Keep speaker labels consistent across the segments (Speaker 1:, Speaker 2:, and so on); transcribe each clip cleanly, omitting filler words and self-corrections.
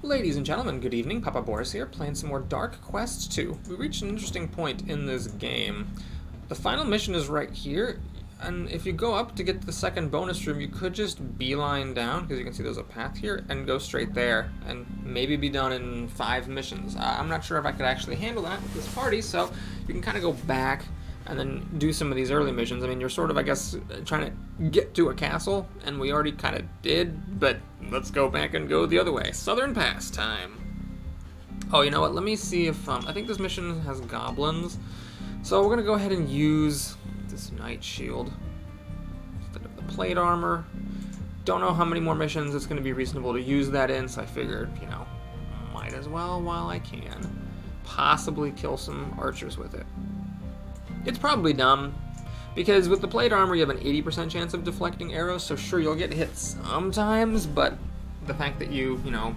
Speaker 1: Ladies and gentlemen, good evening. Papa Boris here, playing some more DarkQuest 2. We reached an interesting point in this game. The final mission is right here, and if you go up to get to the second bonus room, you could just beeline down, because you can see there's a path here, and go straight there, and maybe be done in 5 missions. I'm not sure if I could actually handle that with this party, so you can kind of go back and then do some of these early missions. I mean, you're sort of, I guess, trying to get to a castle, and we already kind of did, but let's go back and go the other way. Southern Pass time. Oh, you know what? Let me see if, I think this mission has goblins, so we're going to go ahead and use this Knight Shield instead of the plate armor. Don't know how many more missions it's going to be reasonable to use that in, so I figured, you know, might as well while I can. Possibly kill some archers with it. It's probably dumb, because with the plate armor you have an 80% chance of deflecting arrows, so sure, you'll get hit sometimes, but the fact that you know,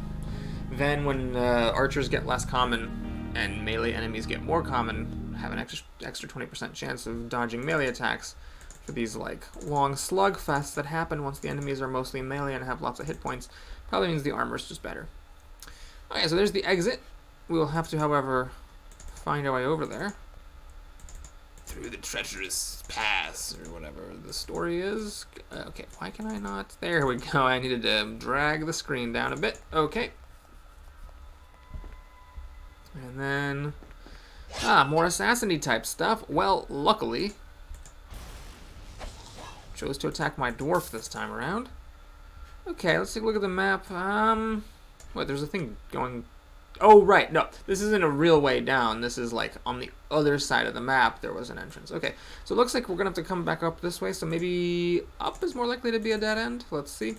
Speaker 1: then when archers get less common and melee enemies get more common, have an extra 20% chance of dodging melee attacks for these like long slugfests that happen once the enemies are mostly melee and have lots of hit points, probably means the armor is just better. Okay, so there's the exit. We will have to, however, find our way over there. Through the treacherous pass, or whatever the story is. Okay, why can I not? There we go. I needed to drag the screen down a bit. Okay. And then... more assassin-y type stuff. Well, luckily... chose to attack my dwarf this time around. Okay, let's take a look at the map. Wait, there's a thing going... Oh, right, no, this isn't a real way down. This is like on the other side of the map there was an entrance. Okay, so it looks like we're gonna have to come back up this way, so maybe up is more likely to be a dead end. Let's see.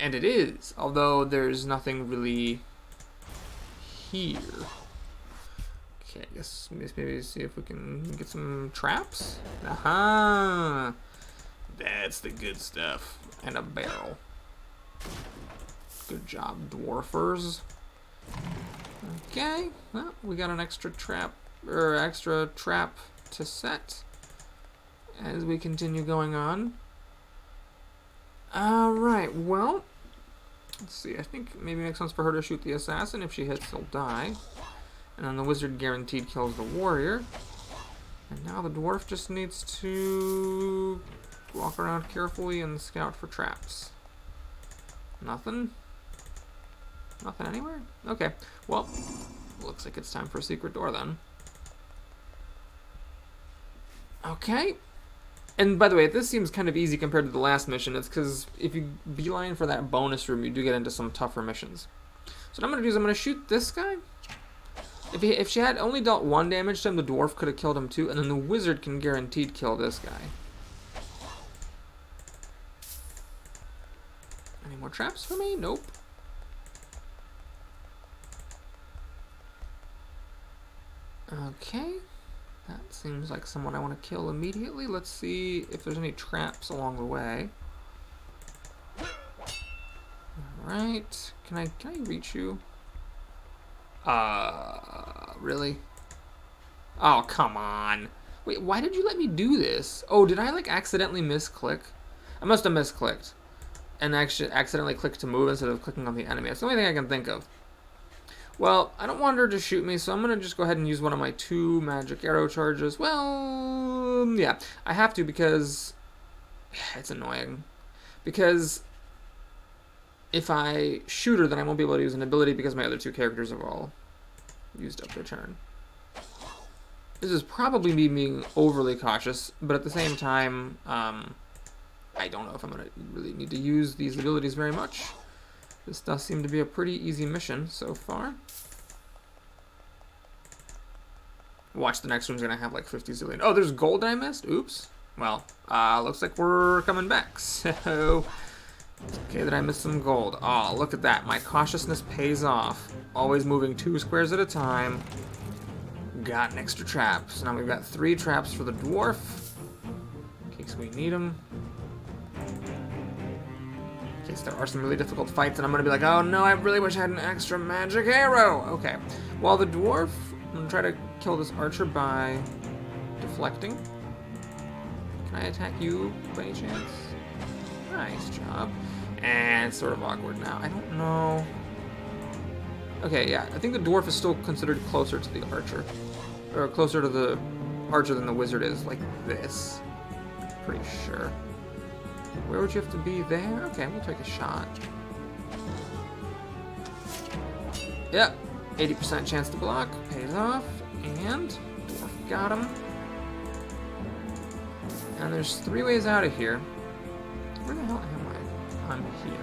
Speaker 1: And it is, although there's nothing really here. Okay, I guess maybe see if we can get some traps. Aha! That's the good stuff. And a barrel. Good job, dwarfers. Okay, well, we got an extra trap to set as we continue going on. Alright, well, let's see, I think maybe it makes sense for her to shoot the assassin. If she hits, he'll die. And then the wizard guaranteed kills the warrior. And now the dwarf just needs to walk around carefully and scout for traps. Nothing? Nothing anywhere? Okay, well, looks like it's time for a secret door then. Okay. And by the way, this seems kind of easy compared to the last mission. It's because if you beeline for that bonus room, you do get into some tougher missions. So what I'm going to do is I'm going to shoot this guy. If she had only dealt 1 damage to him, the dwarf could have killed him too, and then the wizard can guaranteed kill this guy. Any more traps for me? Nope. Okay, that seems like someone I want to kill immediately. Let's see if there's any traps along the way. Alright, can I reach you? Really? Oh, come on. Wait, why did you let me do this? Oh, did I like accidentally misclick? I must have misclicked and actually accidentally clicked to move instead of clicking on the enemy. That's the only thing I can think of. Well, I don't want her to shoot me, so I'm going to just go ahead and use one of my 2 magic arrow charges. Well, yeah, I have to because it's annoying. Because if I shoot her, then I won't be able to use an ability because my other 2 characters have all used up their turn. This is probably me being overly cautious, but at the same time, I don't know if I'm going to really need to use these abilities very much. This does seem to be a pretty easy mission so far. Watch, the next one's gonna have like 50 zillion. Oh, there's gold I missed? Oops. Well, looks like we're coming back. So, okay that I missed some gold. Oh, look at that. My cautiousness pays off. Always moving 2 squares at a time. Got an extra trap. So now we've got 3 traps for the dwarf, in case we need them. There are some really difficult fights, and I'm going to be like, oh no, I really wish I had an extra magic arrow. Okay, well, the dwarf, I'm going to try to kill this archer by deflecting. Can I attack you by any chance? Nice job. And it's sort of awkward now. I don't know. Okay, yeah, I think the dwarf is still considered closer to the archer. Or closer to the archer than the wizard is, like this. Pretty sure. Where would you have to be there? Okay, we'll take a shot. Yep, 80% chance to block. Pays off. And dwarf got him. And there's 3 ways out of here. Where the hell am I? I'm here.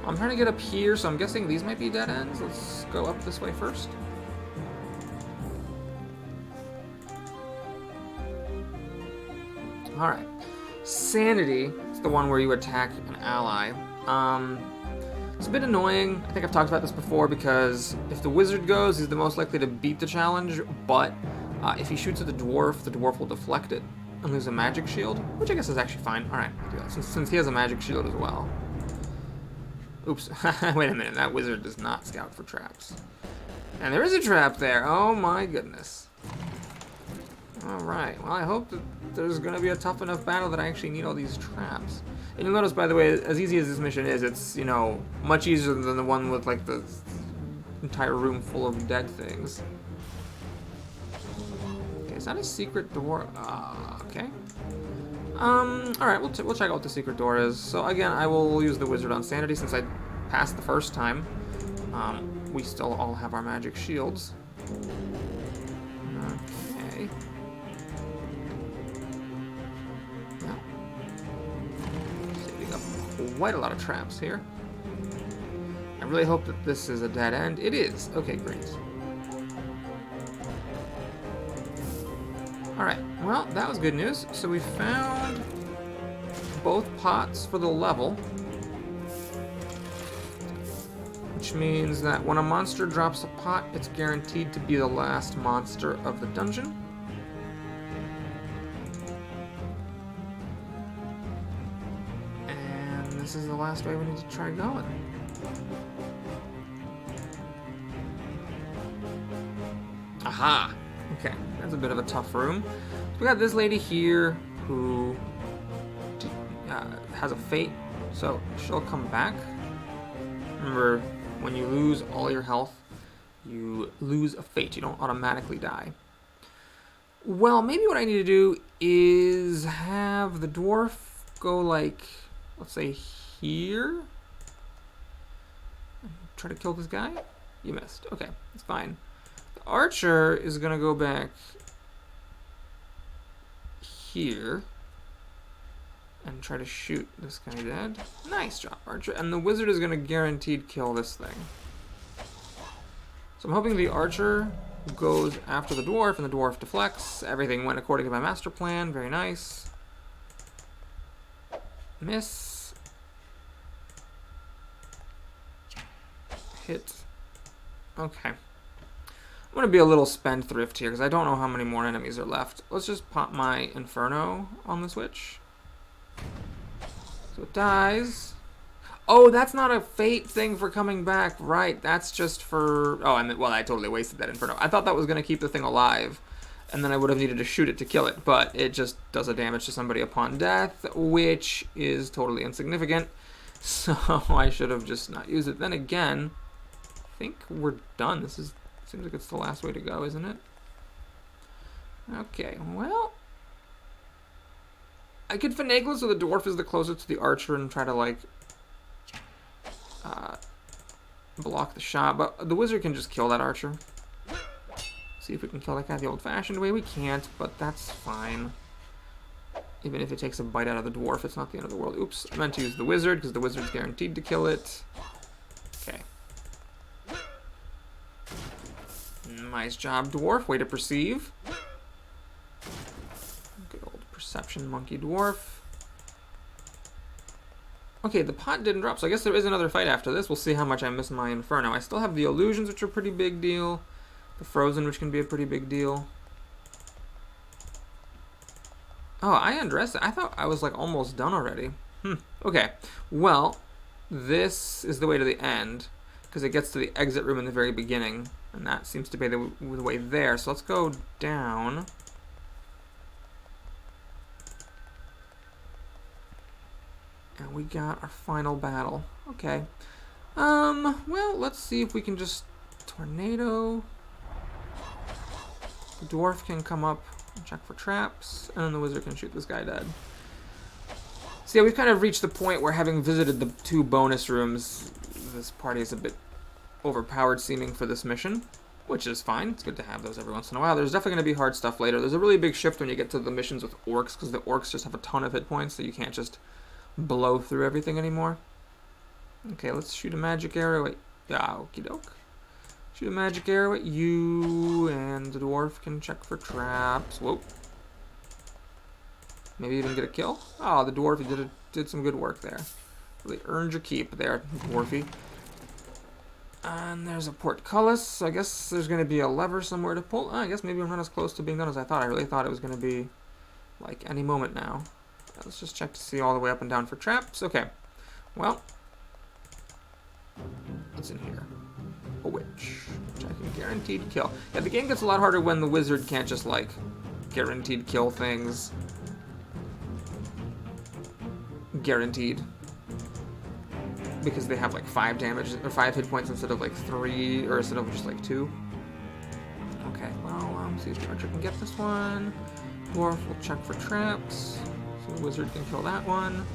Speaker 1: I'm trying to get up here, so I'm guessing these might be dead ends. Let's go up this way first. Alright. Sanity is the one where you attack an ally. It's a bit annoying. I think I've talked about this before because if the wizard goes, he's the most likely to beat the challenge, but if he shoots at the dwarf will deflect it and lose a magic shield, which I guess is actually fine. Alright, I'll do that, since he has a magic shield as well. Oops. Wait a minute, that wizard does not scout for traps. And there is a trap there. Oh my goodness. Alright, well I hope that there's going to be a tough enough battle that I actually need all these traps. And you'll notice, by the way, as easy as this mission is, it's, you know, much easier than the one with, like, the entire room full of dead things. Okay, is that a secret door? Okay. Alright, we'll check out what the secret door is. So, again, I will use the wizard on sanity since I passed the first time. We still all have our magic shields. Okay. Saving up quite a lot of traps here. I really hope that this is a dead end. It is. Okay, great. Alright, well, that was good news. So we found both pots for the level. Which means that when a monster drops a pot, it's guaranteed to be the last monster of the dungeon. And this is the last way we need to try going. Aha! Okay, that's a bit of a tough room. So we got this lady here who has a fate, so she'll come back. Remember, when you lose all your health, you lose a fate. You don't automatically die. Well, maybe what I need to do is have the dwarf go, like, let's say here. Try to kill this guy? You missed. Okay, it's fine. The archer is going to go back here and try to shoot this guy dead. Nice job, archer. And the wizard is going to guaranteed kill this thing. So I'm hoping the archer goes after the dwarf, and the dwarf deflects. Everything went according to my master plan. Very nice. Miss. Hit. Okay. I'm going to be a little spendthrift here, because I don't know how many more enemies are left. Let's just pop my Inferno on the switch. So it dies. Oh, that's not a fate thing for coming back. Right, that's just for... Oh, well, I totally wasted that Inferno. I thought that was going to keep the thing alive, and then I would have needed to shoot it to kill it, but it just does a damage to somebody upon death, which is totally insignificant, so I should have just not used it. Then again, I think we're done. Seems like it's the last way to go, isn't it? Okay, well... I could finagle so the dwarf is the closest to the archer and try to, like, block the shot, but the wizard can just kill that archer. See if we can kill that guy the old-fashioned way. We can't, but that's fine. Even if it takes a bite out of the dwarf, it's not the end of the world. Oops, I meant to use the wizard, because the wizard's guaranteed to kill it. Okay. Nice job, dwarf. Way to perceive. Good old perception monkey dwarf. Okay, the pot didn't drop, so I guess there is another fight after this. We'll see how much I miss my Inferno. I still have the illusions, which are a pretty big deal. The frozen, which can be a pretty big deal. Oh, I underestimated. I thought I was, like, almost done already. Okay. Well, this is the way to the end, because it gets to the exit room in the very beginning, and that seems to be the way there. So let's go down. And And we got our final battle. Okay. Well, let's see if we can just tornado. The dwarf can come up and check for traps, and then the wizard can shoot this guy dead. So yeah, we've kind of reached the point where, having visited the 2 bonus rooms, this party is a bit overpowered seeming for this mission, which is fine. It's good to have those every once in a while. There's definitely going to be hard stuff later. There's a really big shift when you get to the missions with orcs, because the orcs just have a ton of hit points, so you can't just blow through everything anymore. Okay, let's shoot a magic arrow at... Yeah, okie doke. Shoot a magic arrow at you, and the dwarf can check for traps. Whoa. Maybe even get a kill. Oh, the dwarf did some good work there. Really earned your keep there, dwarfy. And there's a portcullis, so I guess there's going to be a lever somewhere to pull. I guess maybe I'm not as close to being done as I thought. I really thought it was going to be, like, any moment now. Let's just check to see all the way up and down for traps. Okay. Well, what's in here? A witch, which I can guaranteed kill. Yeah, the game gets a lot harder when the wizard can't just, like, guaranteed kill things. Guaranteed. Because they have like 5 damage or 5 hit points instead of like 3, or instead of just like 2. Okay, well, see if the archer can get this one. Dwarf will check for traps, so the wizard can kill that one.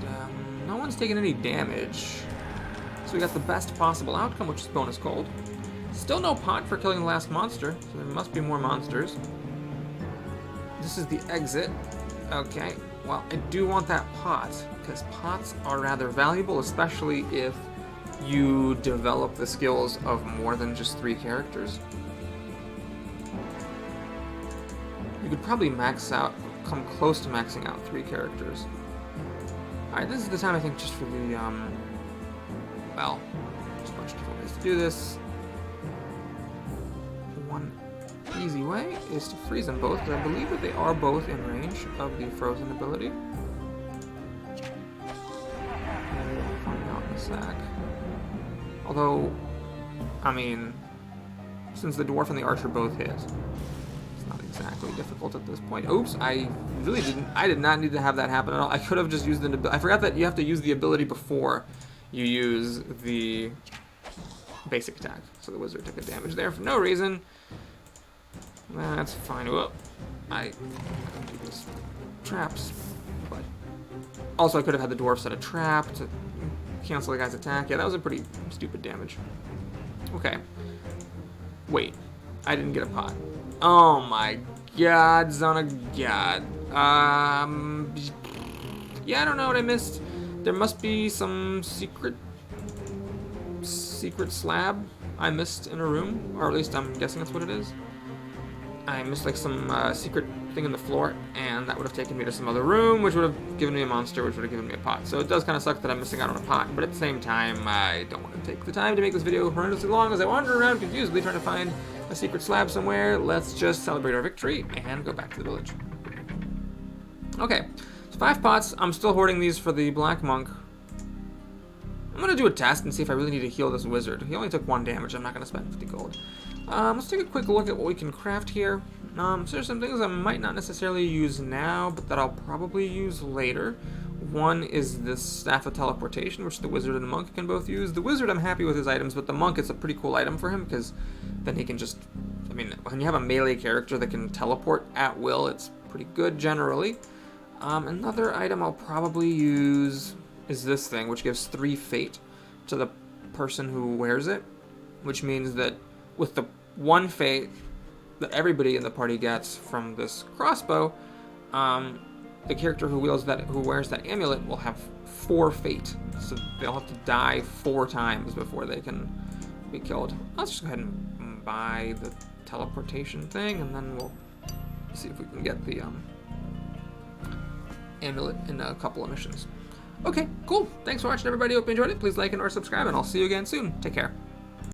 Speaker 1: And no one's taking any damage, so we got the best possible outcome, which is bonus gold. Still no pot for killing the last monster, so there must be more monsters. This is the exit. Okay. Well, I do want that pot, because pots are rather valuable, especially if you develop the skills of more than just 3 characters. You could probably max out, come close to maxing out 3 characters. Alright, this is the time, I think, just for the, well, there's a bunch of different ways to do this. One easy way is to freeze them both, because I believe that they are both in range of the frozen ability. And we'll find out in a sec. Although, I mean, since the dwarf and the archer both hit, it's not exactly difficult at this point. Oops, I did not need to have that happen at all. I could have just used an ability. I forgot that you have to use the ability before you use the basic attack. So the wizard took a damage there for no reason. That's fine. Whoop. I can do this traps, but also I could have had the dwarf set a trap to cancel the guy's attack. Yeah, that was a pretty stupid damage. Okay. Wait, I didn't get a pot. Oh my god, son of god. Yeah, I don't know what I missed. There must be some secret slab I missed in a room, or at least I'm guessing that's what it is. I missed like some secret thing in the floor, and that would have taken me to some other room, which would have given me a monster, which would have given me a pot. So it does kind of suck that I'm missing out on a pot, but at the same time, I don't want to take the time to make this video horrendously long as I wander around confusedly trying to find a secret slab somewhere. Let's just celebrate our victory and go back to the village. Okay, so 5 pots. I'm still hoarding these for the black monk. I'm going to do a test and see if I really need to heal this wizard. He only took 1 damage. I'm not going to spend 50 gold. Let's take a quick look at what we can craft here. So there's some things I might not necessarily use now, but that I'll probably use later. One is this Staff of Teleportation, which the wizard and the monk can both use. The wizard, I'm happy with his items, but the monk is a pretty cool item for him, because then he can just... I mean, when you have a melee character that can teleport at will, it's pretty good generally. Another item I'll probably use is this thing, which gives 3 fate to the person who wears it, which means that with the 1 fate that everybody in the party gets from this crossbow, the character who wears that amulet will have 4 fate, so they'll have to die 4 times before they can be killed. Let's just go ahead and buy the teleportation thing, and then we'll see if we can get the amulet in a couple of missions. Okay, cool. Thanks for watching, everybody. Hope you enjoyed it. Please like and or subscribe, and I'll see you again soon. Take care.